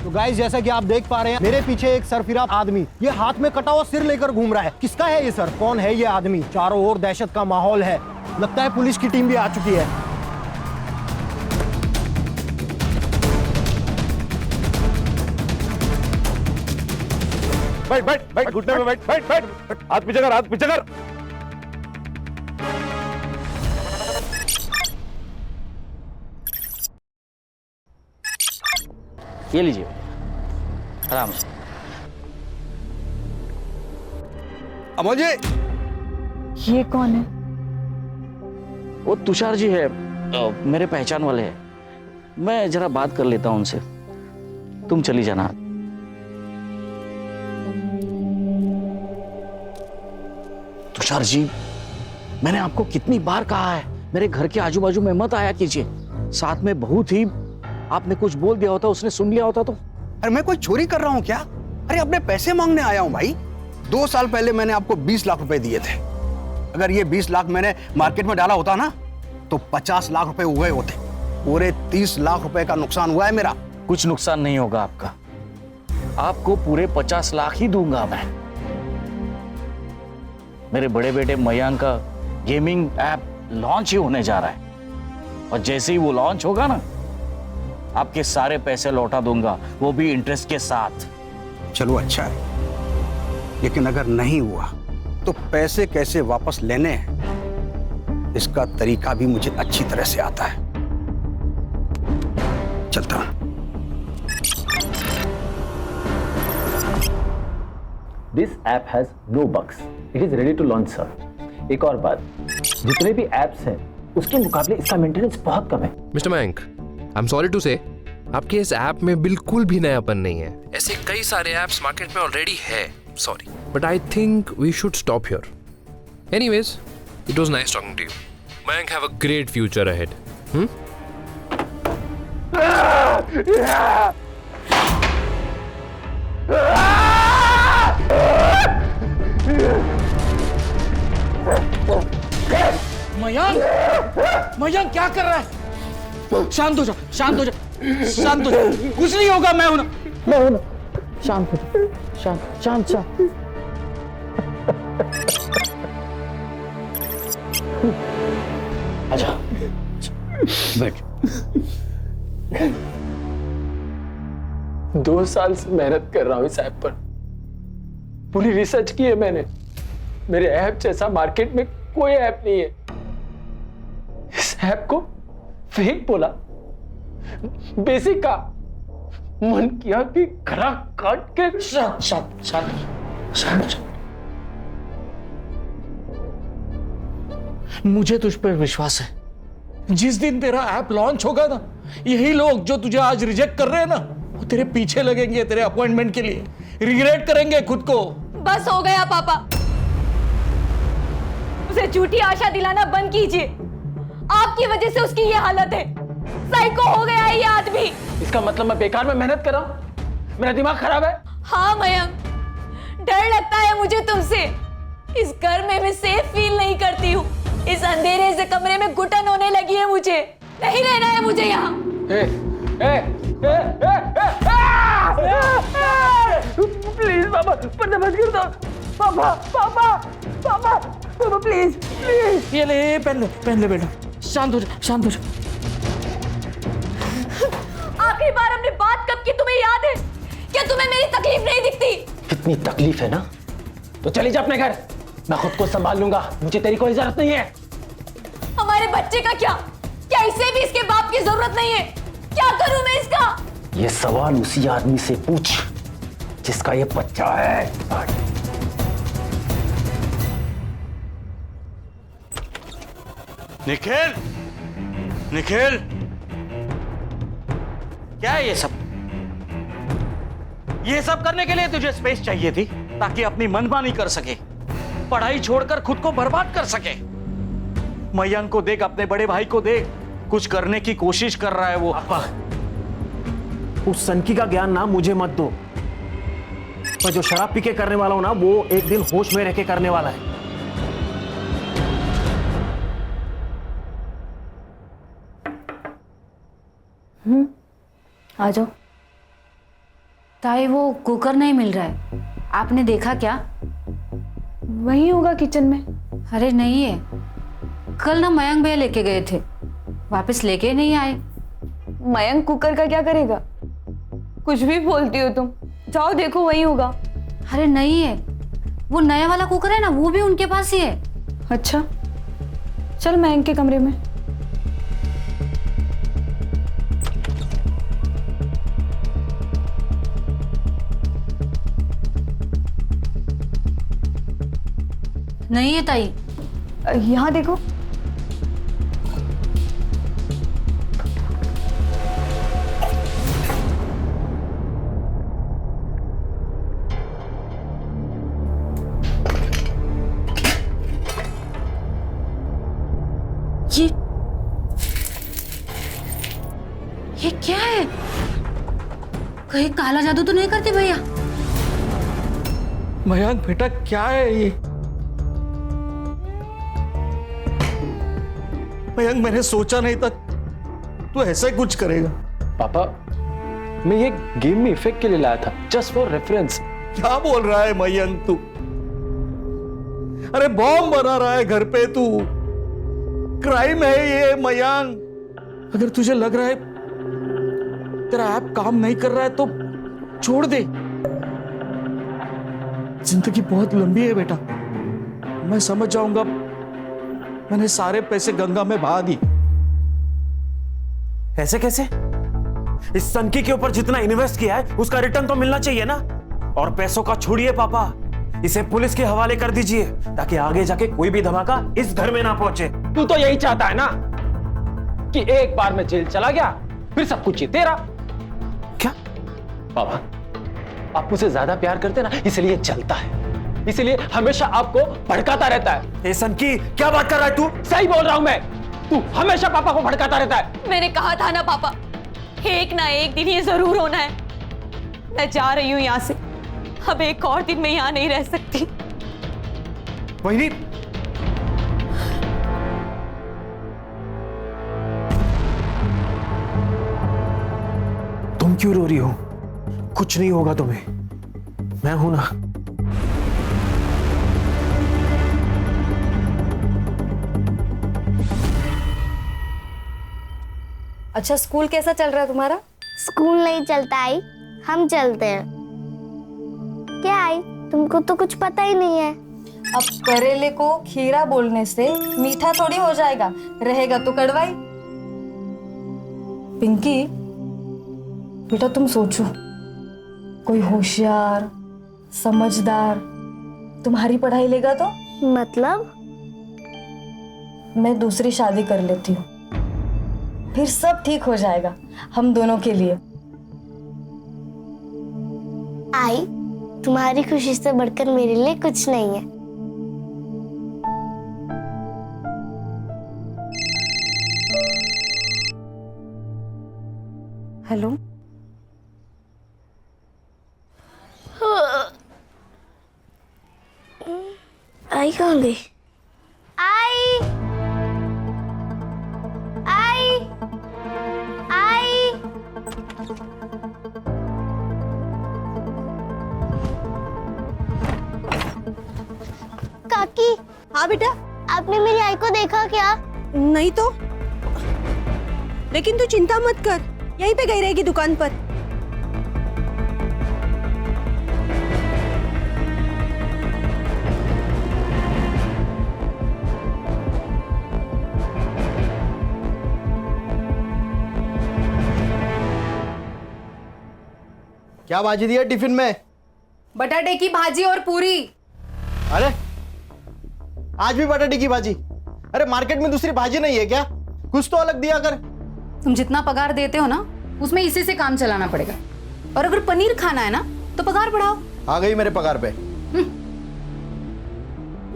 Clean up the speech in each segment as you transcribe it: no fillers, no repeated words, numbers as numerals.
तो गाइस जैसा कि आप देख पा रहे हैं मेरे पीछे एक सरफिरा आदमी ये हाथ में कटा हुआ सिर लेकर घूम रहा है। किसका है ये सर? कौन है ये आदमी? चारों ओर दहशत का माहौल है। लगता है पुलिस की टीम भी आ चुकी है। बैठ बैठ बैठ, घुटने में बैठ बैठ बैठ, हाथ पीछे कर, हाथ पीछे कर। ये लीजिए आराम से। अमोल जी, ये कौन है? वो तुषार जी है, मेरे पहचान वाले हैं। मैं जरा बात कर लेता हूं उनसे, तुम चली जाना। तुषार जी, मैंने आपको कितनी बार कहा है मेरे घर के आजू बाजू में मत आया कीजिए। साथ में बहुत ही आपने कुछ बोल दिया होता, उसने सुन लिया होता तो। अरे मैं कोई चोरी कर रहा हूं क्या? अरे अपने पैसे मांगने आया हूं भाई। 2 साल पहले मैंने आपको 20 लाख रुपए दिए थे। अगर ये 20 लाख मैंने मार्केट में डाला होता ना तो 50 लाख रुपए हुए होते। पूरे 30 लाख रुपए का नुकसान हुआ है मेरा। कुछ नुकसान नहीं होगा आपका, आपको पूरे 50 लाख ही दूंगा मैं। मेरे बड़े बेटे मयंक का गेमिंग ऐप लॉन्च ही होने जा रहा है और जैसे ही वो लॉन्च होगा ना, आपके सारे पैसे लौटा दूंगा, वो भी इंटरेस्ट के साथ। चलो अच्छा है, लेकिन अगर नहीं हुआ तो पैसे कैसे वापस लेने हैं इसका तरीका भी मुझे अच्छी तरह से आता है। चलता हूं। This app has no bugs. It is ready to launch, sir. एक और बात, जितने भी एप्स हैं उसके मुकाबले इसका मेंटेनेंस बहुत कम है। Mister Mayank, I am sorry to say, आपके इस ऐप में बिल्कुल भी नयापन नहीं है। ऐसे कई सारे ऐप्स मार्केट में ऑलरेडी है, sorry, but I think we should stop here. Anyways, it was nice talking to you. Mayank, have a great future ahead. Mayank, Mayank क्या कर रहा है? शांत हो जा, शांत हो जा, शांत हो जा। कुछ नहीं होगा, मैं हूं ना। शांत हो जा, शांत शांत शांत। आजा, बैठ। 2 साल से मेहनत कर रहा हूं इस ऐप पर। पूरी रिसर्च की है मैंने। मेरे ऐप जैसा मार्केट में कोई ऐप नहीं है। इस ऐप को फेक बोला, बेसिक का मन किया कि गला काट के। शांत शांत शांत शांत। मुझे तुझ पर विश्वास है। जिस दिन तेरा ऐप लॉन्च होगा ना, यही लोग जो तुझे आज रिजेक्ट कर रहे हैं ना, वो तेरे पीछे लगेंगे तेरे अपॉइंटमेंट के लिए, रिग्रेट करेंगे खुद को। बस हो गया पापा, उसे झूठी आशा दिलाना बंद कीजिए। आपकी वजह से उसकी ये हालत है। साइको हो गया है ये आदमी। इसका मतलब मैं बेकार में मेहनत कर रहा हूं? मेरा दिमाग खराब है? हाँ मयंक, डर लगता है मुझे तुमसे। इस घर में मैं सेफ फील नहीं करती हूँ। इस अंधेरे से कमरे में घुटन होने लगी है मुझे। नहीं रहना है मुझे यहाँ। प्लीज पापा, पर्दा बंद कर दो। पापा पापा पापा पापा, प्लीज प्लीज। ये ले, पहन ले बेटा। शांत हो जा, शांत हो जा। आखिरी बार हमने बात कब की तुम्हें याद है? क्या तुम्हें मेरी तकलीफ नहीं दिखती? कितनी तकलीफ है ना, तो चली जा अपने घर। मैं खुद को संभाल लूंगा, मुझे तेरी कोई जरूरत नहीं है। हमारे बच्चे का क्या? क्या इसे भी इसके बाप की जरूरत नहीं है? क्या करूं मैं इसका? ये सवाल उसी आदमी से पूछ जिसका ये बच्चा है। निखिल, निखिल, क्या है ये सब? ये सब करने के लिए तुझे स्पेस चाहिए थी ताकि अपनी मनमानी कर सके, पढ़ाई छोड़कर खुद को बर्बाद कर सके। मयंक को देख, अपने बड़े भाई को देख, कुछ करने की कोशिश कर रहा है वो। उस सनकी का ज्ञान ना मुझे मत दो। मैं जो शराब पी के करने वाला हूं ना, वो एक दिन होश में रह के करने वाला है। आ जाओ। ताई वो कुकर नहीं मिल रहा है, आपने देखा क्या? वही होगा किचन में। अरे नहीं है, कल ना मयंक भैया लेके गए थे, वापस लेके नहीं आए। मयंक कुकर का क्या करेगा? कुछ भी बोलती हो तुम। जाओ देखो, वही होगा। अरे नहीं है, वो नया वाला कुकर है ना, वो भी उनके पास ही है। अच्छा, चल मयंक के कमरे में। नहीं है ताई। यहाँ देखो। ये क्या है? कहीं काला जादू तो नहीं करते भैया? मयंक बेटा, क्या है ये? मयंक, मैंने सोचा नहीं था तू ऐसा कुछ करेगा। पापा, मैं ये गेम में इफेक्ट के लिए लाया था, जस्ट फॉर रेफरेंस। क्या बोल रहा है मयंक तू? अरे बॉम्ब बना रहा है घर पे तू। क्राइम है ये मयंक। अगर तुझे लग रहा है तेरा ऐप काम नहीं कर रहा है तो छोड़ दे। जिंदगी बहुत लंबी है बेटा, मैं समझ जाऊंगा। मैंने सारे पैसे गंगा में बहा दी। ऐसे कैसे? इस सनकी के ऊपर जितना इन्वेस्ट किया है उसका रिटर्न तो मिलना चाहिए ना। और पैसों का छोड़िए पापा, इसे पुलिस के हवाले कर दीजिए ताकि आगे जाके कोई भी धमाका इस घर में ना पहुंचे। तू तो यही चाहता है ना कि एक बार मैं जेल चला गया फिर सब कुछ ही तेरा। क्या? पापा, आप मुझसे ज्यादा प्यार करते ना, इसलिए चलता है, इसलिए हमेशा आपको भड़काता रहता है। ए सनकी, क्या बात कर रहा है तू? सही बोल रहा हूं मैं, तू हमेशा पापा को भड़काता रहता है। मैंने कहा था ना पापा, एक ना एक दिन ये जरूर होना है। मैं जा रही हूँ यहाँ से, अब एक और दिन मैं यहाँ नहीं रह सकती। वही तुम क्यों रो रही हो? कुछ नहीं होगा तुम्हें, मैं हूं ना। अच्छा, स्कूल कैसा चल रहा है तुम्हारा? स्कूल नहीं चलता आई, हम चलते हैं। क्या आई, तुमको तो कुछ पता ही नहीं है। अब करेले को खीरा बोलने से मीठा थोड़ी हो जाएगा, रहेगा तो कड़वाई। पिंकी बेटा, तुम सोचो, कोई होशियार समझदार तुम्हारी पढ़ाई लेगा तो? मतलब? मैं दूसरी शादी कर लेती हूँ, फिर सब ठीक हो जाएगा हम दोनों के लिए। आई, तुम्हारी खुशी से बढ़कर मेरे लिए कुछ नहीं है। हेलो, आई कहाँ गई? आई, आई, आई। काकी। हाँ बेटा। आपने मेरी आई को देखा क्या? नहीं तो, लेकिन तू चिंता मत कर, यहीं पे गई रहेगी दुकान पर। क्या भाजी दिया टिफिन में? बटाटे की भाजी और पूरी। अरे आज भी बटाटे की भाजी? अरे मार्केट में दूसरी भाजी नहीं है क्या? कुछ तो अलग दिया कर। तुम जितना पगार देते हो ना, उसमें इसी से काम चलाना पड़ेगा। और अगर पनीर खाना है ना तो पगार बढ़ाओ। आ गई मेरे पगार पे।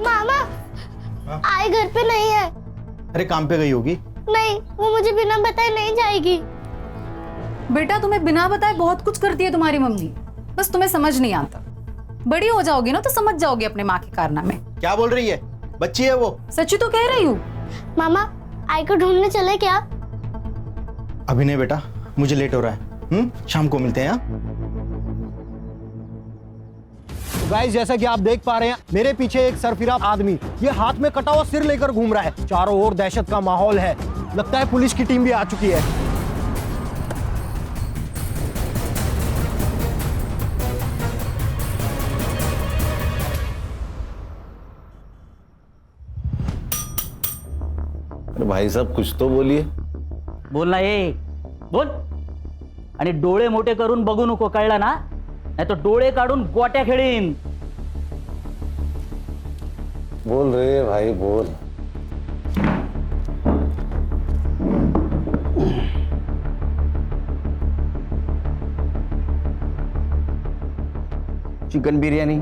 मामा, आई घर पे नहीं है। अरे काम पे गई होगी। नहीं, वो मुझे बिना बताए नहीं जाएगी। बेटा, तुम्हें बिना बताए बहुत कुछ करती है तुम्हारी मम्मी, बस तुम्हें समझ नहीं आता। बड़ी हो जाओगी ना तो समझ जाओगी अपने माँ के कारनामे। क्या बोल रही है? बच्ची है वो। सच्ची तो कह रही हूँ। मामा, आई को ढूंढने चले क्या? अभी नहीं बेटा, मुझे लेट हो रहा है। शाम को मिलते हैं। गाइस जैसा कि आप देख पा रहे हैं मेरे पीछे एक सरफिरा आदमी ये हाथ में कटा हुआ सिर लेकर घूम रहा है। चारों ओर दहशत का माहौल है। लगता है पुलिस की टीम भी आ चुकी है। अरे भाई साहब कुछ तो बोलिए। बोल ना ये बोल. आणि डोळे मोठे करून बघू नको, कळलं ना? नाही तो डोळे काढून गोट्या खेळीन. बोल रे भाई बोल. चिकन बिरयानी।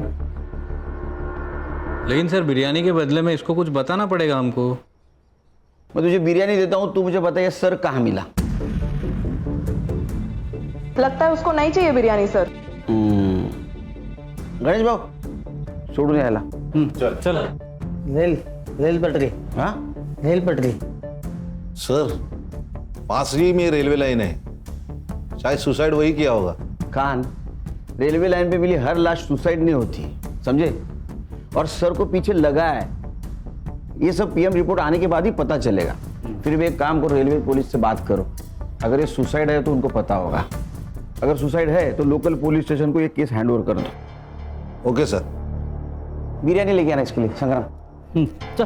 लेकिन सर बिरयानी के बदले में इसको कुछ बताना पड़ेगा हमको। मैं तुझे बिरयानी देता हूं, तू मुझे बता ये सर कहाँ मिला? लगता है उसको नहीं चाहिए बिरयानी सर। गणेश भाऊ सोडून यायला. चल चल रेल पटरी. हाँ रेल पटरी. सर पास ही में रेलवे लाइन है, शायद सुसाइड वही किया होगा. खान, रेलवे लाइन पे मिली हर लाश सुसाइड नहीं होती, समझे? और सर को पीछे लगा है, ये सब पीएम रिपोर्ट आने के बाद ही पता चलेगा. फिर भी एक काम करो, रेलवे पुलिस से बात करो. अगर ये सुसाइड है तो उनको पता होगा. अगर सुसाइड है तो लोकल पुलिस स्टेशन को ये केस हैंड ओवर कर दो. Okay sir. बिरयानी लेके आना इसके लिए. संग्राम चल.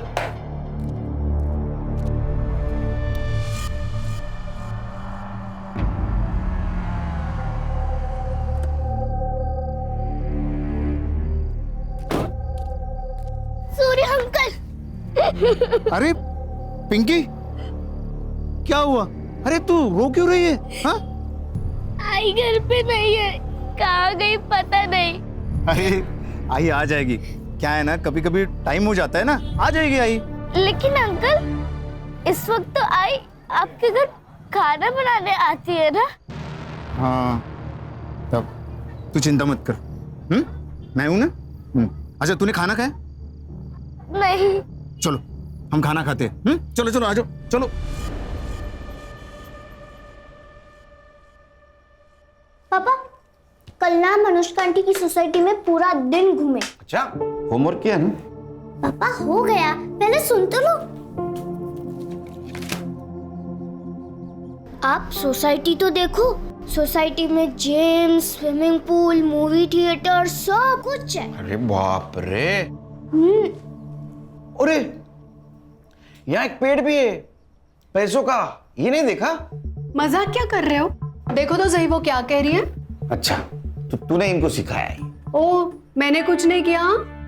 सूर्य अंकल. अरे पिंकी, क्या हुआ? अरे तू रो क्यों रही है? हाँ? आई घर पे नहीं है, कहाँ गई पता नहीं. अरे आई आ जाएगी. क्या है ना, कभी कभी टाइम हो जाता है ना, आ जाएगी आई. लेकिन अंकल इस वक्त तो आई आपके घर खाना बनाने आती है ना. हाँ तब तू चिंता मत कर. मैं हूं ना. अच्छा तूने खाना खाया? नहीं. चलो हम खाना खाते हैं. चलो चलो आ जाओ. चलो. पापा कल ना मनुष्का आंटी की सोसाइटी में पूरा दिन घूमे. अच्छा होमवर्क किया ना? पापा हो गया, पहले सुन तो लो. आप सोसाइटी तो देखो. सोसाइटी में gym, swimming pool, movie theatre सब कुछ है. अरे बाप रे. अरे यहाँ एक पेड़ भी है पैसों का, ये नहीं देखा? मजाक क्या कर रहे हो? देखो तो सही वो क्या कह रही है. अच्छा तो तूने इनको सिखाया है? ओ मैंने कुछ नहीं किया.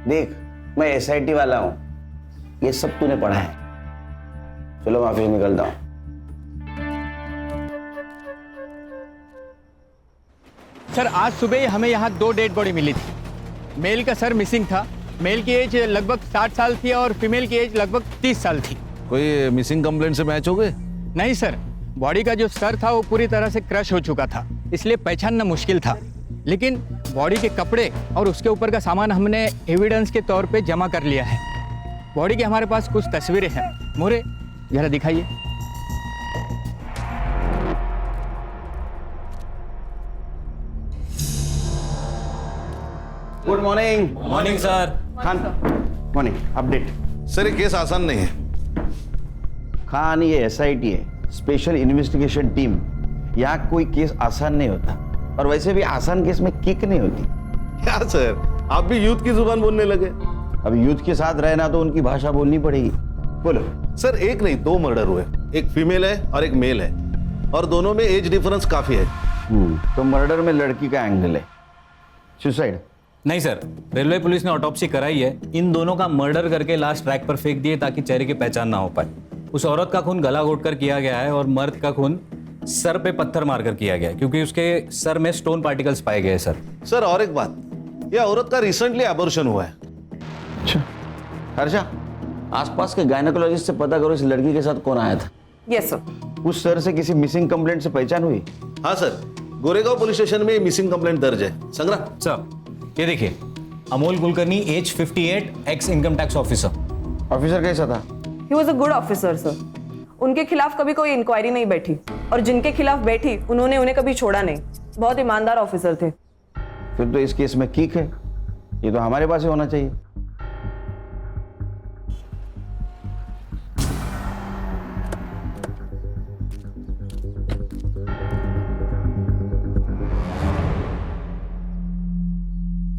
देख मैं एसआईटी वाला हूं, ये सब तूने पढ़ा है. चलो मैं ऑफिस निकलता हूं. सर आज सुबह हमें यहाँ 2 डेड बॉडी मिली थी. मेल का सर मिसिंग था. मेल की एज लगभग 60 साल थी और फीमेल की एज लगभग 30 साल थी. कोई मिसिंग कंप्लेंट से मैच हो गए? नहीं सर, बॉडी का जो सर था वो पूरी तरह से क्रश हो चुका था, इसलिए पहचानना मुश्किल था. लेकिन बॉडी के कपड़े और उसके ऊपर का सामान हमने एविडेंस के तौर पे जमा कर लिया है. बॉडी की हमारे पास कुछ तस्वीरें हैं. मोरे जरा दिखाइए. Good morning. Morning sir. Khan morning. Update sir ये केस आसान नहीं है. खान ये एसआईटी है, स्पेशल इन्वेस्टिगेशन टीम. यहाँ कोई केस आसान नहीं होता, और वैसे भी आसान केस में किक नहीं होती. क्या सर आप भी यूथ की जुबान बोलने लगे? अब यूथ के साथ रहना तो उनकी भाषा बोलनी पड़ेगी. बोलो. सर एक नहीं 2 मर्डर हुए. एक फीमेल है और एक मेल है, और दोनों में एज डिफरेंस काफी है. तो मर्डर में लड़की का एंगल है. सुसाइड नहीं सर, रेलवे पुलिस ने ऑटोप्सी कराई है. इन दोनों का मर्डर करके लास्ट ट्रैक पर फेंक दिए ताकि चेहरे की पहचान ना हो पाए. उस औरत का खून गला घोटकर किया गया है और मर्द का खून सर पे पत्थर मारकर किया गया है, क्योंकि उसके सर में स्टोन पार्टिकल्स पाए गए. सर और एक बात, यह औरत का रिसेंटली एबॉर्शन हुआ है. अच्छा हर्षा, आसपास के गायनेकोलॉजिस्ट से पता करो इस लड़की के साथ कौन आया था. Yes sir. उस सर से किसी मिसिंग कंप्लेंट से पहचान हुई? हाँ सर, गोरेगांव पुलिस स्टेशन में मिसिंग कंप्लेंट दर्ज है. संग्राम सर ये देखिए, Amol Kulkarni, age 58, ex income tax officer. Officer कैसा था? He was a good officer sir. उनके खिलाफ कभी कोई इंक्वायरी नहीं बैठी, और जिनके खिलाफ बैठी उन्होंने उन्हें कभी छोड़ा नहीं. बहुत ईमानदार ऑफिसर थे. फिर तो इस केस में किक है. ये तो हमारे पास ही होना चाहिए।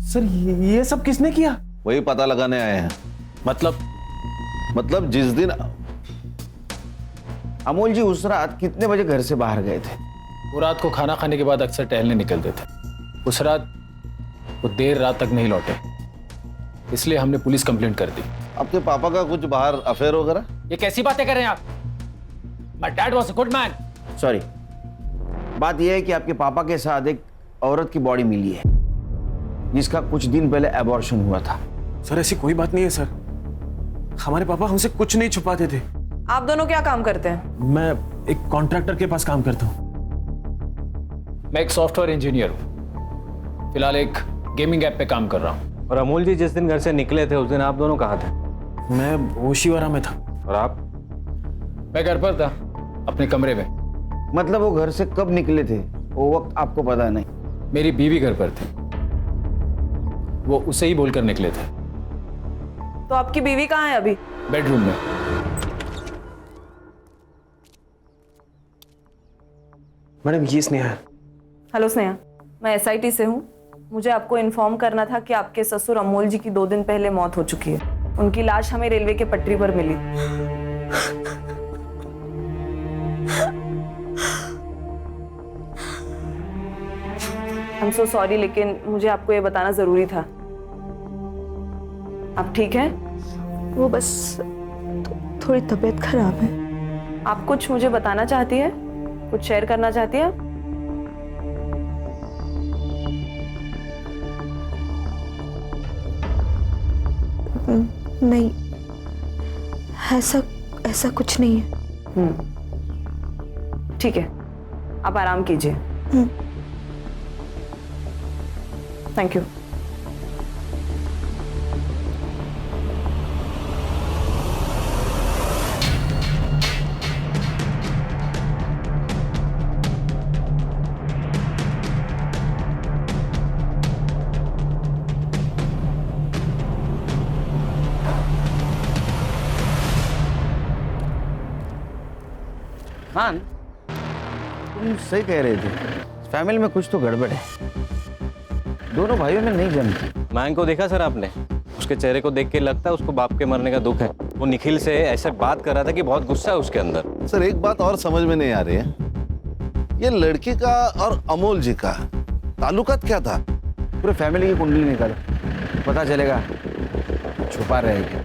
सर ये सब किसने किया? वही पता लगाने आए हैं। मतलब जिस दिन अमोल जी उस रात कितने बजे घर से बाहर गए थे? वो रात को खाना खाने के बाद अक्सर टहलने निकलते थे। उस रात वो देर रात तक नहीं लौटे, इसलिए हमने पुलिस कंप्लेंट कर दी। आपके पापा का कुछ बाहर अफेयर वगैरह? ये कैसी बातें कर रहे हैं आप? My dad was a good man. Sorry, बात यह है कि आपके पापा के साथ एक औरत की बॉडी मिली है जिसका कुछ दिन पहले एबॉर्शन हुआ था। सर ऐसी कोई बात नहीं है सर, हमारे पापा हमसे कुछ नहीं छुपाते थे। आप दोनों क्या काम करते हैं? मैं एक कॉन्ट्रैक्टर के पास काम करता हूँ। मैं एक सॉफ्टवेयर इंजीनियर हूँ, फिलहाल एक गेमिंग ऐप पे काम कर रहा हूँ। और अमोल जी जिस दिन घर से निकले थे उस दिन आप दोनों कहाँ थे? मैं होशीवारा में था। और आप? मैं घर पर था, अपने कमरे में। मतलब वो घर से कब निकले थे वो वक्त आपको पता नहीं? मेरी बीवी घर पर थी, वो उसे ही बोलकर निकले थे। तो आपकी बीवी कहाँ है अभी? बेडरूम में। मैडम ये स्नेहा है। हेलो स्नेहा, मैं एसआईटी से हूँ। मुझे आपको इन्फॉर्म करना था कि आपके ससुर अमोल जी की 2 दिन पहले मौत हो चुकी है। उनकी लाश हमें रेलवे के पटरी पर मिली। आई एम सो सॉरी, लेकिन मुझे आपको ये बताना जरूरी था। आप ठीक हैं? वो बस थोड़ी तबीयत खराब है। आप कुछ मुझे बताना चाहती है? कुछ शेयर करना चाहती है? नहीं, ऐसा कुछ नहीं है। ठीक है, आप आराम कीजिए। Thank you. हाँ, तुम सही कह रहे थे, फैमिली में कुछ तो गड़बड़ है। दोनों भाइयों में नहीं जमती। मैन को देखा सर आपने? उसके चेहरे को देख के लगता है उसको बाप के मरने का दुख है। वो निखिल से ऐसे बात कर रहा था कि बहुत गुस्सा है उसके अंदर। सर एक बात और समझ में नहीं आ रही है, ये लड़की का और अमोल जी का ताल्लुकात क्या था? पूरे फैमिली की कुंडली निकालो, पता चलेगा। छुपा रहेगी।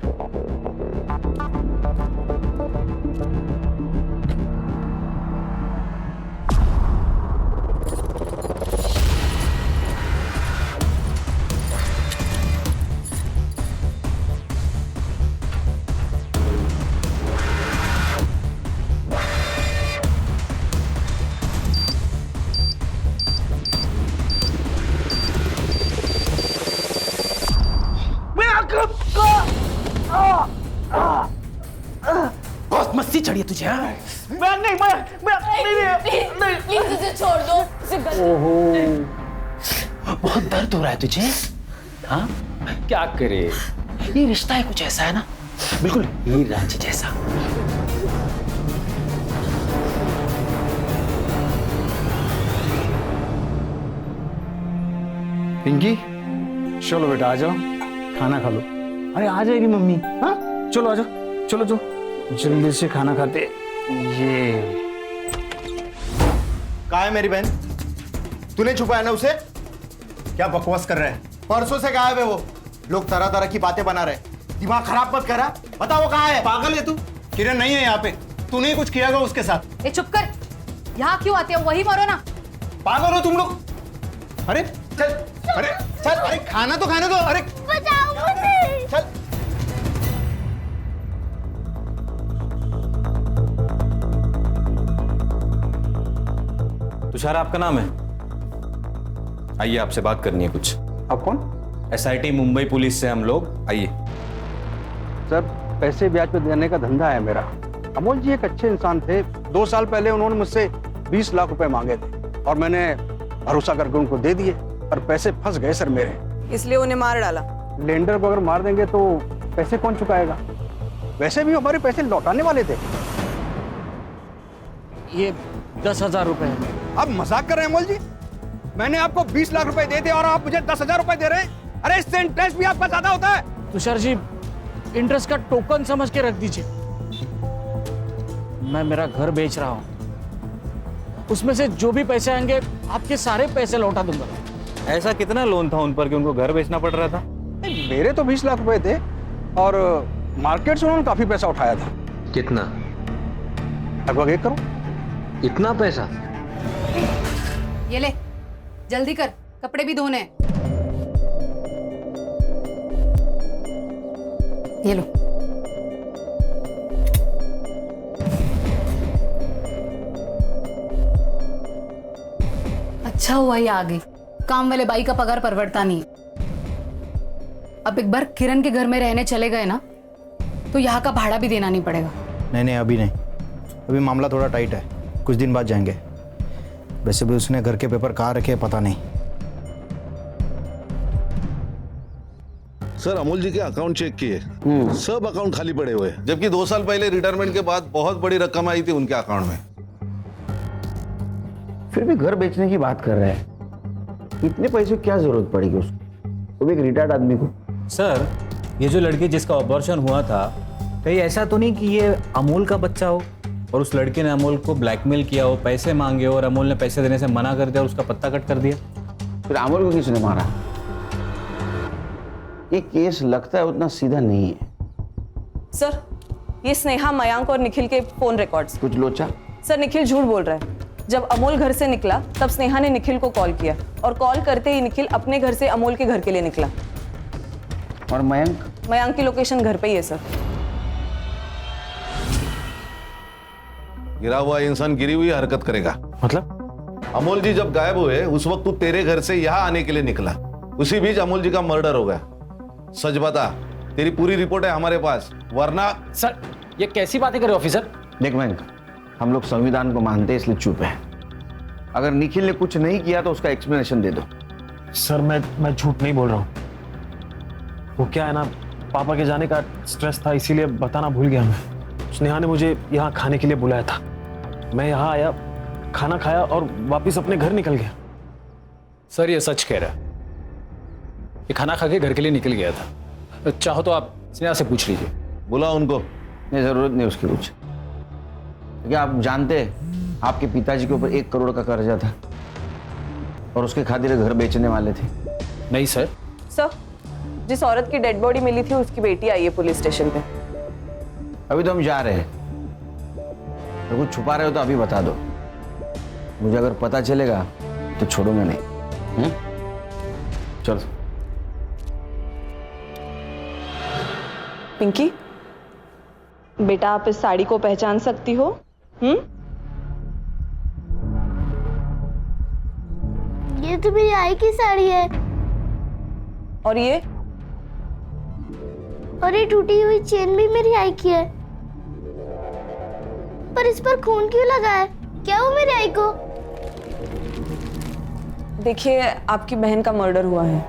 बहुत मस्ती चढ़ी है तुझे। हाँ? प्लीज उसे छोड़ दो। ओहो, बहुत दर्द हो रहा है तुझे? हाँ, क्या करे? ये रिश्ता है कुछ ऐसा है ना, बिल्कुल हीर रांझी जैसा। पिंकी, चलो बेटा आ जाओ, खाना खा लो। अरे आ जाएगी मम्मी। हाँ चलो आ जाओ, चलो जो जल्दी से खाना खाते। ये कहाँ है मेरी बहन? तूने छुपाया ना उसे? क्या बकवास कर रहे हैं? परसों से गायब है वो। लोग तरह तरह की बातें बना रहे। दिमाग खराब मत करा। बता वो कहाँ है? पागल है तू? किरण नहीं है यहाँ पे। तूने ही कुछ किया होगा उसके साथ। ए चुप कर, यहाँ क्यों आते हो? वही मारो ना। पागल हो तुम लोग? अरे चल, अरे चल, अरे खाना तो खाने दो। अरे बचाओ मुझे। चल। तुषार आपका नाम है? आइए आपसे बात करनी है कुछ। आप कौन? एसआईटी मुंबई पुलिस से हम लोग। आइए। सर पैसे ब्याज पे देने का धंधा है मेरा। अमोल जी एक अच्छे इंसान थे। 2 साल पहले उन्होंने मुझसे 20 लाख रुपए मांगे थे और मैंने भरोसा करके उनको दे दिए, पर पैसे फंस गए सर मेरे। इसलिए उन्हें मार डाला। लेंडर को अगर मार देंगे तो पैसे कौन चुकाएगा? वैसे भी हमारे पैसे लौटाने वाले थे। ये 10,000 रुपए है। आप मजाक कर रहे हैं अमोल जी? मैंने आपको 20 लाख रुपए दे दिए और आप मुझे 10,000 रुपए दे रहे हैं? अरे इससे इंटरेस्ट भी आपका ज्यादा होता है। तुषार जी, इंटरेस्ट का टोकन समझ के रख दीजिए। मैं मेरा घर बेच रहा हूँ, उसमें से जो भी पैसे आएंगे आपके सारे पैसे लौटा दूंगा। ऐसा कितना लोन था उन पर कि उनको घर बेचना पड़ रहा था? मेरे तो 20 लाख रुपए थे और मार्केट से उन्होंने काफी पैसा उठाया था। कितना? लगभग 1 करोड़। इतना पैसा? ये ले, जल्दी कर, कपड़े भी धोने हैं। ये लो। अच्छा हुआ ये आ गई। काम वाले बाई का पगार परवड़ता नहीं। अब एक बार किरण के घर में रहने चले गए ना, तो यहाँ का भाड़ा भी देना नहीं पड़ेगा। नहीं, अभी नहीं। अभी मामला थोड़ा टाइट है, कुछ दिन बाद जाएंगे। वैसे भी उसने घर के पेपर कहाँ रखे पता नहीं। सर, अमोल जी के अकाउंट चेक किए, सब अकाउंट खाली पड़े हुए हैं, जबकि 2 साल पहले रिटायरमेंट के बाद बहुत बड़ी रकम आई थी उनके अकाउंट में। फिर भी घर बेचने की बात कर रहे हैं। इतने पैसे की क्या जरूरत पड़ेगी उसको, वो भी एक रिटायर्ड आदमी को? सर, ये जो लड़की जिसका ऑपरेशन हुआ था, कहीं ऐसा तो नहीं कि ये अमोल का बच्चा हो और उस लड़की ने अमोल को ब्लैकमेल किया हो, पैसे मांगे हो और अमोल ने पैसे देने से मना कर दिया और उसका पत्ता कट कर दिया? फिर अमोल को किसने मारा? ये केस लगता है उतना सीधा नहीं है। सर, ये स्नेहा, मयांक और निखिल के फोन रिकॉर्ड्स। कुछ लोचा? सर, निखिल झूठ बोल रहा है। जब अमोल घर से निकला तब स्नेहा ने निखिल को कॉल किया और कॉल करते ही निखिल अपने घर से अमोल के घर के लिए निकला। और मयंक? मयांक की लोकेशन घर पे ही है सर। गिरा हुआ इंसान गिरी हुई हरकत करेगा। मतलब? अमोल जी जब गायब हुए उस वक्त तू तेरे घर से यहाँ आने के लिए निकला, उसी बीच अमोल जी का मर्डर हो गया। सच बता, तेरी पूरी रिपोर्ट है हमारे पास, वरना। सर, ये कैसी बातें कर रहे हो ऑफिसर? देख मयंक, हम लोग संविधान को मानते हैं इसलिए चुप है। अगर निखिल ने कुछ नहीं किया तो उसका एक्सप्लेनेशन दे दो। सर, मैं झूठ नहीं बोल रहा हूँ। वो क्या है ना, पापा के जाने का स्ट्रेस था, इसीलिए बताना भूल गया मैं। स्नेहा ने मुझे यहाँ खाने के लिए बुलाया था। मैं यहाँ आया, खाना खाया और वापस अपने घर निकल गया। सर, ये सच कह रहा है। ये खाना खा के घर के लिए निकल गया था। चाहो तो आप स्नेहा से पूछ लीजिए। बुला उनको। नहीं, जरूरत नहीं उसकी कुछ। क्या आप जानते हैं आपके पिताजी के ऊपर 1 करोड़ का कर्जा था और उसके खातिर घर बेचने वाले थे? नहीं सर। सर, जिस औरत की डेड बॉडी मिली थी उसकी बेटी आई है पुलिस स्टेशन पे। अभी तो हम जा रहे हैं। अगर कुछ छुपा रहे हो तो अभी बता दो। मुझे अगर पता चलेगा तो छोड़ूंगा नहीं। चलो। पिंकी, बेटा आप इस साड़ी को पहचान सकती हो? ये तो मेरी आई की साड़ी है। और ये टूटी हुई चेन भी मेरी आई की है। पर इस पर खून क्यों लगा है? क्या वो मेरी आई को? देखिए, आपकी बहन का मर्डर हुआ है।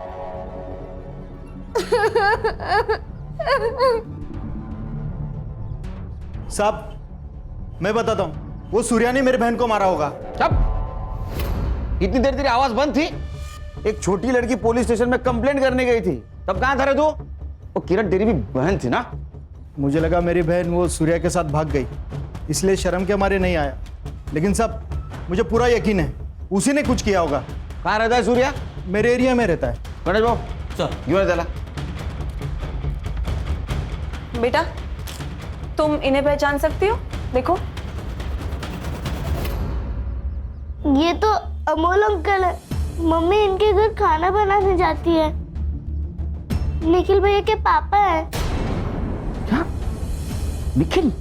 साहब, मैं बताता हूँ, वो सूर्या ने मेरी बहन को मारा होगा। तब इतनी देर तेरी आवाज बंद थी? एक छोटी लड़की पुलिस स्टेशन में कंप्लेंट करने गई थी, तब कहां था रे तू? वो किरण तेरी भी बहन थी ना? मुझे लगा मेरी बहन वो सूर्या के साथ भाग गई, इसलिए शर्म के मारे नहीं आया। लेकिन साहब, मुझे पूरा यकीन है उसी ने कुछ किया होगा। कहां रहता है सूर्या? मेरे एरिया में रहता है। गणेश बाबू, चल क्यों चला? बेटा, तुम इन्हें पहचान सकती हो? देखो, ये तो अमोल अंकल है। मम्मी इनके घर खाना बनाने जाती है। निखिल भैया के पापा हैं। क्या? निखिल?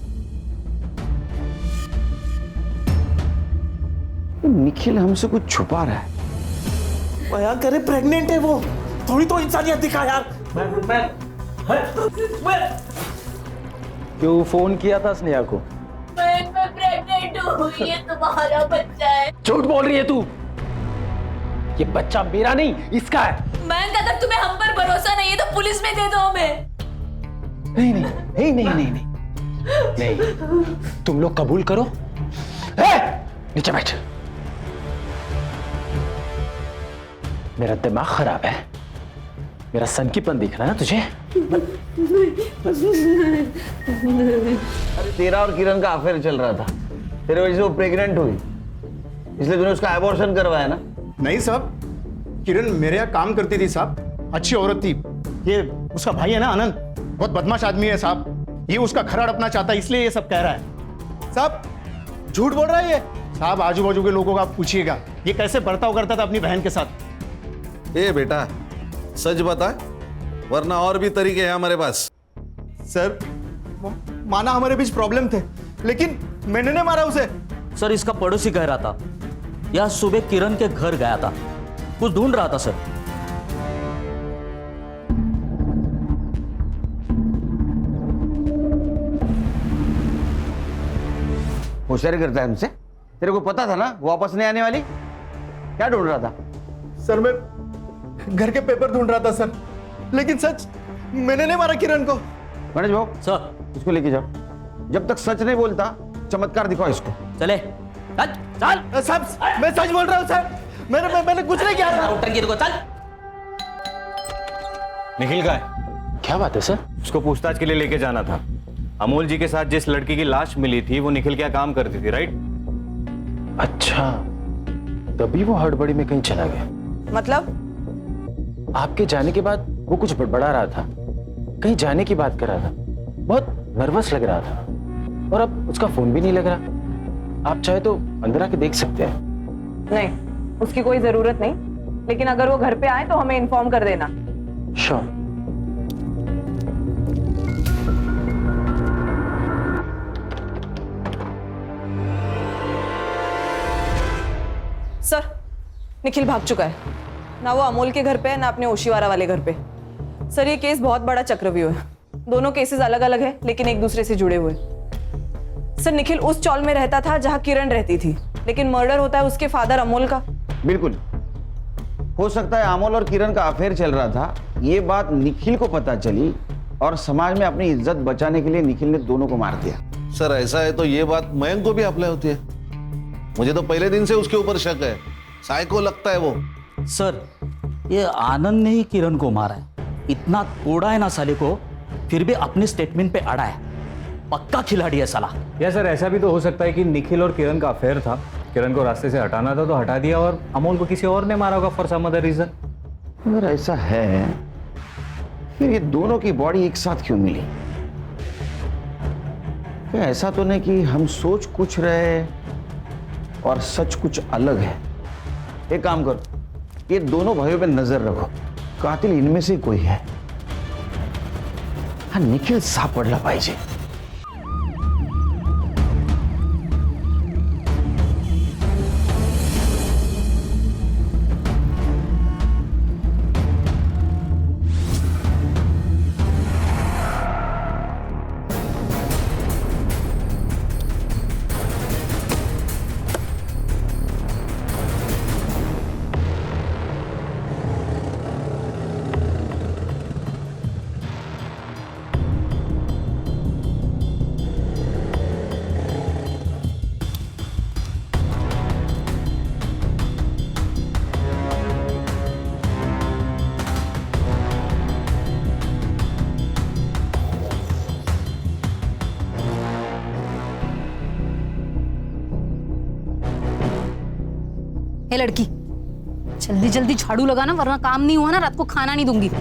निखिल हमसे कुछ छुपा रहा है। यार, करे प्रेग्नेंट है वो, थोड़ी तो इंसानियत दिखा यार। क्यों फोन किया था स्नेहा को? मैं प्रेग्नेंट हूँ, ये तुम्हारा बच्चा है। झूठ बोल रही है तू। ये बच्चा मेरा नहीं, इसका है। मयंक, अगर तुम्हें हम पर भरोसा नहीं है तो पुलिस में दे दो हमें। नहीं नहीं नहीं नहीं नहीं नहीं नहीं, तुम लोग कबूल करो। नीचे बैठ। मेरा दिमाग खराब है, मेरा सनकीपन दिख रहा है ना तुझे? अरे तेरा और किरण का अफेयर चल रहा था, तेरे वजह से वो प्रेग्नेंट हुई, इसलिए तूने उसका एबॉर्शन करवाया ना? नहीं साहब, किरण मेरे यहाँ काम करती थी साहब, अच्छी औरत थी। ये उसका भाई है ना आनंद, बहुत बदमाश आदमी है साहब, ये उसका घर हड़पना चाहता है, इसलिए ये सब कह रहा है। साहब झूठ बोल रहा है ये। साहब आजू बाजू के लोगों को आप पूछिएगा ये कैसे बर्ताव करता था अपनी बहन के साथ। ए बेटा, सच बता, वरना और भी तरीके हैं हमारे पास। सर माना हमारे बीच प्रॉब्लम थे, लेकिन मैंने नहीं मारा उसे। सर इसका पड़ोसी कह रहा था, यह सुबह किरण के घर गया था, कुछ ढूंढ रहा था सर। होशियारी करता है हमसे? तेरे को पता था ना वो वापस नहीं आने वाली? क्या ढूंढ रहा था? सर मैं घर के पेपर ढूंढ रहा था सर, लेकिन सच मैंने नहीं मारा किरण को। गणेश भाऊ सर इसको लेके जाओ, जब तक सच नहीं बोलता चमत्कार दिखाओ इसको। चले चल चल। साहब मैं सच बोल रहा हूँ सर, मैंने कुछ नहीं किया था। उठकर को चल। निखिल का है? क्या बात है सर? उसको पूछताछ के लिए लेके जाना था। अमोल जी के साथ जिस लड़की की लाश मिली थी वो निखिल क्या काम करती थी, राइट? अच्छा, तभी वो हड़बड़ी में कहीं चला गया। मतलब आपके जाने के बाद वो कुछ बड़बड़ा रहा था, कहीं जाने की बात कर रहा था, बहुत नर्वस लग रहा था, और अब उसका फोन भी नहीं लग रहा। आप चाहे तो अंदर आके देख सकते हैं। नहीं, उसकी कोई जरूरत नहीं, लेकिन अगर वो घर पे आए तो हमें इन्फॉर्म कर देना। श्योर। सर, निखिल भाग चुका है, ना वो अमोल के घर पे है ना अपने ओशीवारा वाले घर पे। सर ये केस बहुत बड़ा चक्रव्यूह है, दोनों केसेस अलग अलग है लेकिन एक दूसरे से जुड़े हुए। सर निखिल उस चौल में रहता था जहां किरण रहती थी, लेकिन मर्डर होता है उसके फादर अमोल का। बिल्कुल हो सकता है अमोल और किरण का अफेयर चल रहा था, ये बात निखिल को पता चली और समाज में अपनी इज्जत बचाने के लिए निखिल ने दोनों को मार दिया। सर ऐसा है तो ये बात मयंक को भी अप्लाई होती है। मुझे तो पहले दिन से उसके ऊपर शक है, साइको लगता है वो। सर ये आनंद ने ही किरण को मारा है, इतना तोड़ा है ना साले को, फिर भी अपने स्टेटमेंट पे अड़ा है। पक्का खिलाड़ी है साला। या सर ऐसा भी तो हो सकता है कि निखिल और किरण का अफेयर था, किरण को रास्ते से हटाना था तो हटा दिया और अमोल को किसी और ने मारा होगा फॉर सम अदर रीजन। अगर ऐसा है फिर ये दोनों की बॉडी एक साथ क्यों मिली? क्या ऐसा तो नहीं कि हम सोच कुछ रहे और सच कुछ अलग है? एक काम करो, ये दोनों भाइयों पे नजर रखो, कातिल इनमें से कोई है। हाँ निखिल सापडला पाहिजे। हे लड़की, जल्दी जल्दी झाड़ू लगाना वरना काम नहीं हुआ ना रात को खाना नहीं दूंगी।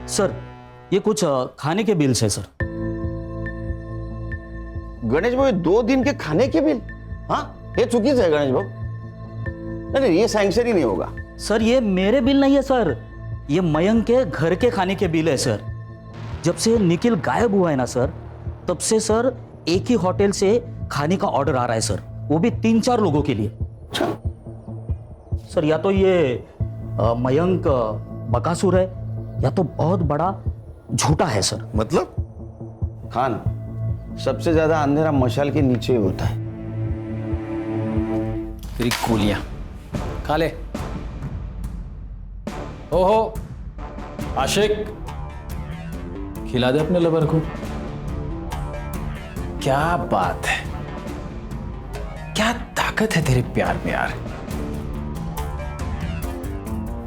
सर ये कुछ खाने के बिल्स है सर। गणेश भाऊ 2 दिन के खाने के बिल? हाँ ये चुकीचं है गणेश भाऊ. नहीं ये सैंक्शन ही नहीं होगा. सर ये मेरे बिल नहीं है सर, ये मयंक के घर के खाने के बिल है सर. जब से निखिल गायब हुआ है ना सर, तब से सर एक ही होटल से खाने का ऑर्डर आ रहा है सर, वो भी 3-4 लोगों के लिए. सर या तो ये मयंक बकासुर है या तो बहुत बड़ा झूठा है सर. मतलब? खान, सबसे ज्यादा अंधेरा मशाल के नीचे ही होता है. तेरी गोलियां खा ले. ओहो आशिक, खिला दे अपने लवर को. क्या बात है, क्या ताकत है तेरे प्यार में यार.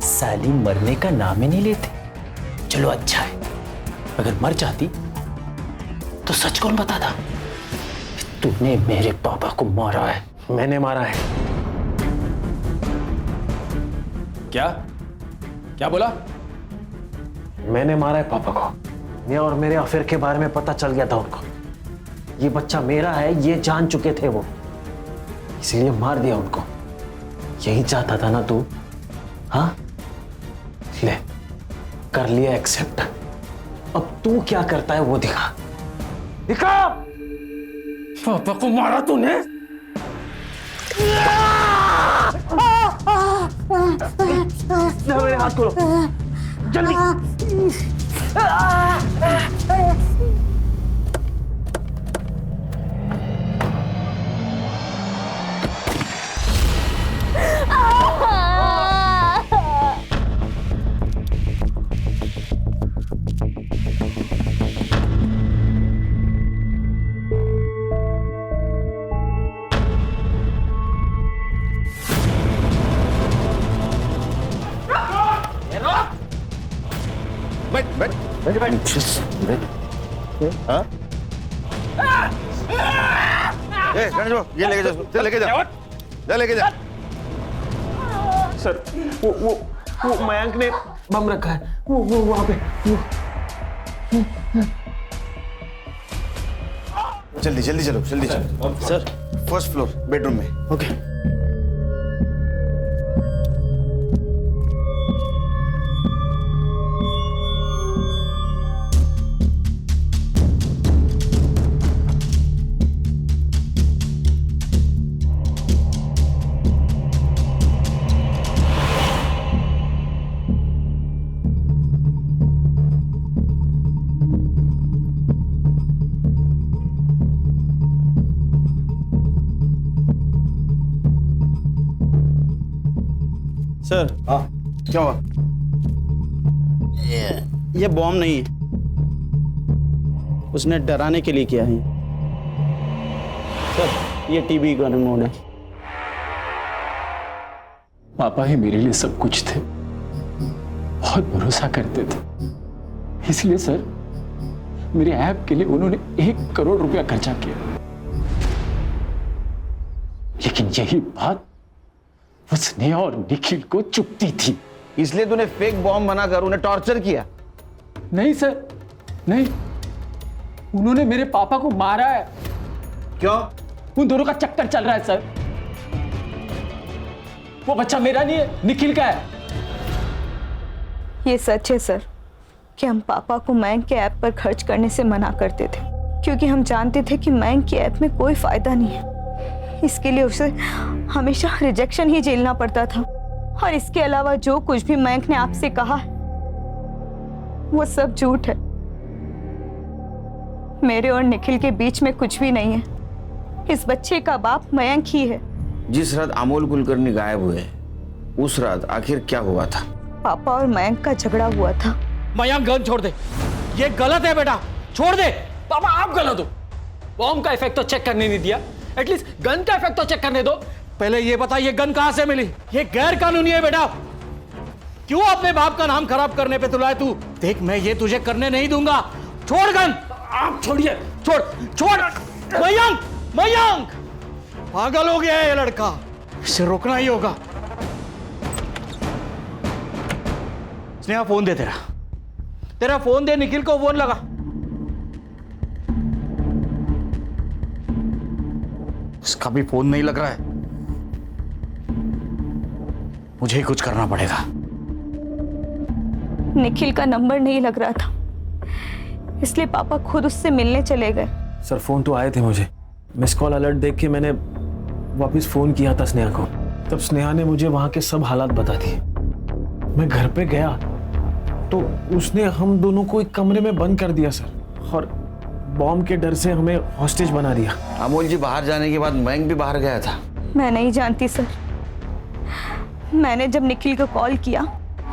साली मरने का नाम ही नहीं लेते. चलो अच्छा है, अगर मर जाती तो सच कौन बताता. तूने मेरे पापा को मारा है. मैंने मारा है. क्या क्या बोला? मैंने मारा है पापा को. मैं और मेरे अफेयर के बारे में पता चल गया था उनको. ये बच्चा मेरा है ये जान चुके थे वो, इसलिए मार दिया उनको. यही चाहता था ना तू? हाँ ले, कर लिया एक्सेप्ट. अब तू क्या करता है वो दिखा. दिखा. पापा को मारा तूने. मेरे हाथ खोलो जल्दी. हाँ? गणेश भाऊ ये लेके जा, लेके जा, लेके जा. सर वो मयंक ने बम रखा है वो वहां पे. जल्दी जल्दी चलो, जल्दी चलो. सर फर्स्ट फ्लोर बेडरूम में. ओके. सर. हाँ क्या हुआ? ये बॉम्ब नहीं है, उसने डराने के लिए किया है. सर ये टीवी का रिमोट है. पापा ही मेरे लिए सब कुछ थे, बहुत भरोसा करते थे. इसलिए सर मेरे ऐप के लिए उन्होंने 1 करोड़ रुपया खर्चा किया. लेकिन यही बात वो स्नेहा और निखिल को चुभती थी. इसलिए तूने फेक बॉम्ब बनाकर उन्हें टॉर्चर किया? नहीं सर नहीं, उन्होंने मेरे पापा को मारा है. क्यों? उन दोनों का चक्कर चल रहा है सर. वो बच्चा मेरा नहीं है, निखिल का है. ये सच है सर कि हम पापा को मयंक के ऐप पर खर्च करने से मना करते थे, क्योंकि हम जानते थे कि मयंक के ऐप में कोई फायदा नहीं है. इसके लिए उसे हमेशा रिजेक्शन ही झेलना पड़ता था. और इसके अलावा जो कुछ भी मयंक ने आपसे कहा है वो सब झूठ है. मेरे और निखिल के बीच में कुछ भी नहीं है. इस बच्चे का बाप मयंक ही है. जिस रात अमोल कुलकर्णी गायब हुए उस रात आखिर क्या हुआ था? पापा और मयंक का झगड़ा हुआ था. मयंक गन छोड़ दे, ये गलत है बेटा, छोड़ दे. पापा आप गलत हो. बॉम्ब का इफेक्ट तो चेक करने नहीं दिया, एटलीस्ट गन का इफेक्ट तो चेक करने दो. पहले ये बता ये गन कहां से मिली? ये गैर कानूनी है बेटा. क्यों अपने बाप का नाम खराब करने पे तुला है तू? देख मैं ये तुझे करने नहीं दूंगा. छोड़ गन. आप छोड़िए. छोड़ छोड़. मयंक मयंक पागल हो गया है ये लड़का, इसे रोकना ही होगा. स्नेहा फोन दे, तेरा फोन दे. निखिल को फोन लगा. इसका भी फोन नहीं लग रहा है। मुझे ही कुछ करना पड़ेगा। निखिल का नंबर नहीं लग रहा था, इसलिए पापा खुद उससे मिलने चले गए। सर फोन तो आए थे मुझे, मिस कॉल अलर्ट देख के मैंने वापस फोन किया था स्नेहा को। तब स्नेहा ने मुझे वहां के सब हालात बता दिए। मैं घर पे गया तो उसने हम दोनों को एक कमरे में बंद कर दिया सर, और बॉम्ब के डर से हमें हॉस्टेज बना दिया। अमोल जी बाहर जाने के बाद मयंक भी बाहर गया था। मैं नहीं जानती सर। मैंने जब निखिल को कॉल किया,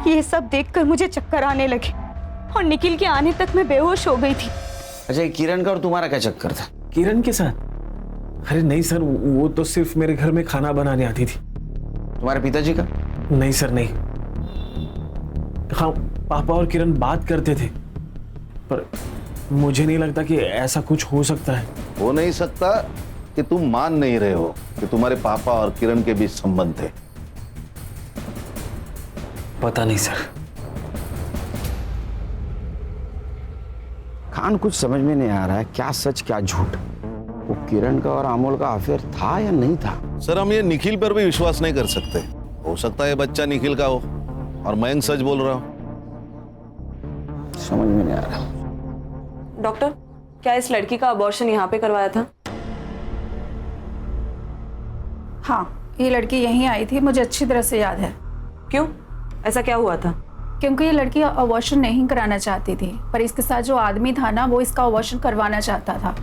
ये सब देखकर मुझे चक्कर आने लगे और निखिल के आने तक मैं बेहोश हो गई थी। अच्छा, ये किरण का और तुम्हारा क्या चक्कर था? किरण के साथ? अरे नहीं सर, वो तो सिर्फ मेरे घर में खाना बनाने आती थी। तुम्हारे पिताजी का? नहीं सर नहीं। हाँ, पापा और किरण बात करते थे, पर मुझे नहीं लगता कि ऐसा कुछ हो सकता है। हो नहीं सकता कि तुम मान नहीं रहे हो कि तुम्हारे पापा और किरण के बीच संबंध थे। पता नहीं सर। खान, कुछ समझ में नहीं आ रहा है, क्या सच क्या झूठ। वो किरण का और अमोल का अफेयर था या नहीं था? सर, हम ये निखिल पर भी विश्वास नहीं कर सकते। हो सकता है बच्चा निखिल का हो और मयंक सच बोल रहा हो। समझ में नहीं आ रहा। डॉक्टर, क्या इस लड़की का अबॉर्शन यहाँ पे करवाया था? हाँ, ये लड़की यहीं आई थी, मुझे अच्छी तरह से याद है। क्यों? ऐसा क्या हुआ था? क्योंकि ये लड़की अबॉर्शन नहीं कराना चाहती थी, पर इसके साथ जो आदमी था ना, वो इसका अबॉर्शन करवाना चाहता था,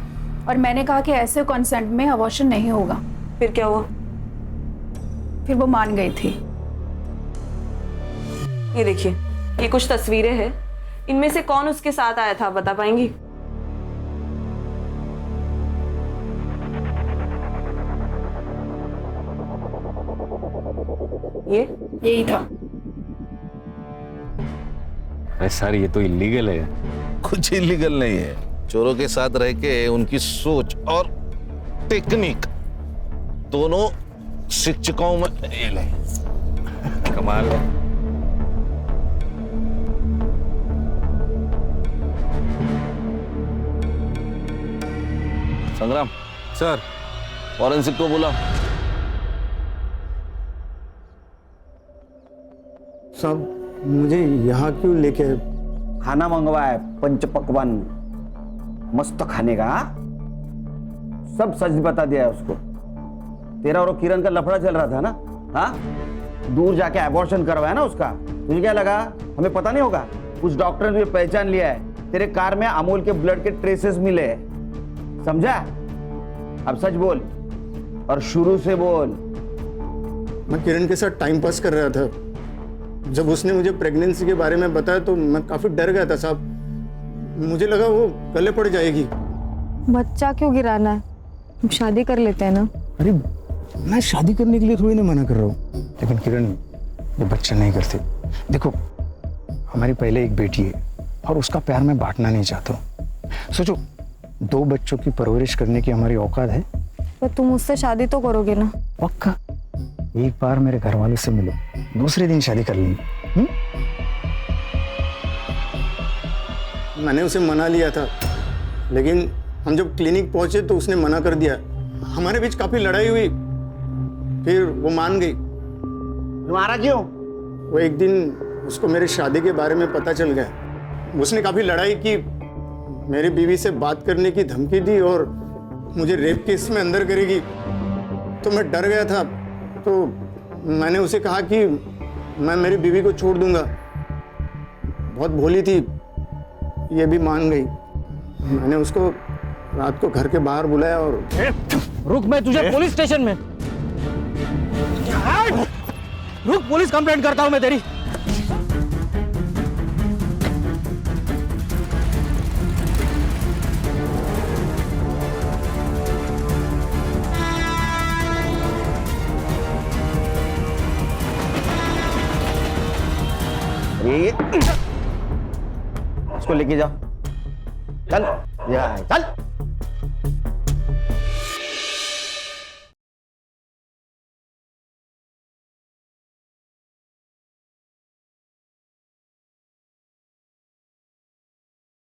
और मैंने कहा कि ऐसे कंसेंट में अबॉर्शन नहीं होगा। फिर क्या हुआ? फिर वो मान गई थी। ये देखिए, ये कुछ तस्वीरें हैं। इनमें से कौन उसके साथ आया था, बता पाएंगी? यही था। अरे सर, ये तो इलीगल है। कुछ इलीगल नहीं है। चोरों के साथ रह के उनकी सोच और टेक्निक दोनों शिक्षकों में ये ले। कमाल है। संग्राम सर, फॉरेंसिक को बुला। साहब, मुझे यहाँ क्यों लेके? खाना मंगवा है, पंच पकवान मस्त खाने का। हाँ? सब सच बता दिया है उसको। तेरा और किरण का लफड़ा चल रहा था ना? हाँ, दूर जाके अबॉर्शन करवाया ना उसका। तुझे क्या लगा हमें पता नहीं होगा? उस डॉक्टर ने तुझे पहचान लिया है। तेरे कार में अमोल के ब्लड के ट्रेसेस मिले, समझा? अब सच बोल और शुरू से बोल। मैं किरण के साथ टाइम पास कर रहा था। जब उसने मुझे प्रेगनेंसी के बारे में बताया तो मैं काफी डर गया था साहब। मुझे लगा वो गले पड़ जाएगी। बच्चा क्यों गिराना है? हम शादी कर लेते हैं ना। अरे मैं शादी करने के लिए थोड़ी ना मना कर रहा हूँ, लेकिन किरण ये बच्चा नहीं करती। देखो, हमारी पहले एक बेटी है और उसका प्यार मैं बांटना नहीं चाहता हूँ। सोचो, 2 बच्चों की परवरिश करने की हमारी औकात है। पर तुम उससे शादी तो करोगे ना? पक्का। एक बार मेरे घर वालों से मिलो, दूसरे दिन शादी कर लेंगे। मैंने उसे मना लिया था, लेकिन हम जब क्लिनिक पहुंचे तो उसने मना कर दिया। हमारे बीच काफी लड़ाई हुई, फिर वो मान गई। तुम्हारा क्यों? वो एक दिन उसको मेरी शादी के बारे में पता चल गया। उसने काफी लड़ाई की, मेरी बीवी से बात करने की धमकी दी और मुझे रेप केस में अंदर करेगी। तो मैं डर गया था, तो मैंने उसे कहा कि मैं मेरी बीवी को छोड़ दूंगा। बहुत भोली थी, ये भी मान गई। मैंने उसको रात को घर के बाहर बुलाया और रुक, मैं तुझे पुलिस स्टेशन में रुक, पुलिस कंप्लेंट करता हूं मैं तेरी। इसको लेके जाओ, चल। चल।